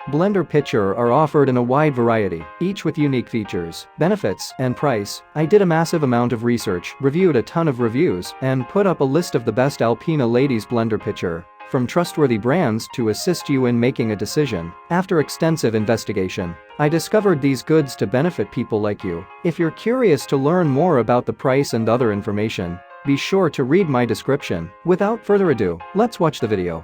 Blender pitcher are offered in a wide variety, each with unique features, benefits, and price. I did a massive amount of research, reviewed a ton of reviews, and put up a list of the best Alpina ladies blender pitcher from trustworthy brands to assist you in making a decision. After extensive investigation, I discovered these goods to benefit people like you. If you're curious to learn more about the price and other information, be sure to read my description. Without further ado, let's watch the video.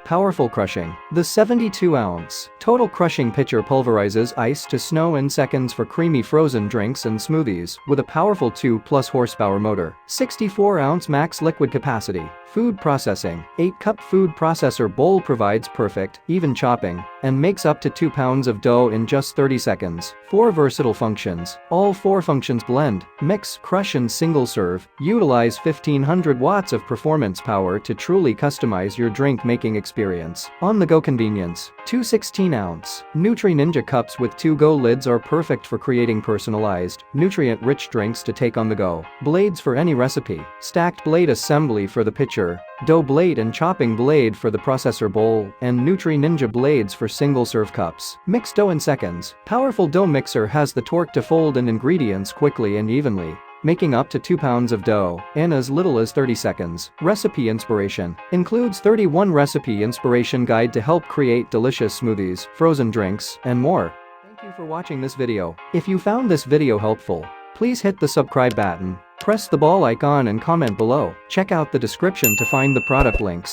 Powerful crushing. The 72-ounce total crushing pitcher pulverizes ice to snow in seconds for creamy frozen drinks and smoothies with a powerful 2+ horsepower motor. 64-ounce max liquid capacity. Food processing. 8-cup food processor bowl provides perfect, even chopping, and makes up to 2 pounds of dough in just 30 seconds. 4 versatile functions. All 4 functions blend, mix, crush and single serve. Utilize 1500 watts of performance power to truly customize your drink making experience. On-the-go convenience. 2 16-ounce Nutri Ninja cups with 2-go lids are perfect for creating personalized, nutrient-rich drinks to take on the go. Blades for any recipe. Stacked blade assembly for the pitcher, dough blade and chopping blade for the processor bowl, and Nutri Ninja blades for single-serve cups. Mix dough in seconds. Powerful dough mixer has the torque to fold in ingredients quickly and evenly, making up to 2 pounds of dough in as little as 30 seconds. Recipe inspiration. Includes 31 recipe inspiration guide to help create delicious smoothies, frozen drinks, and more. Thank you for watching this video. If you found this video helpful, please hit the subscribe button, press the bell icon and comment below. Check out the description to find the product links.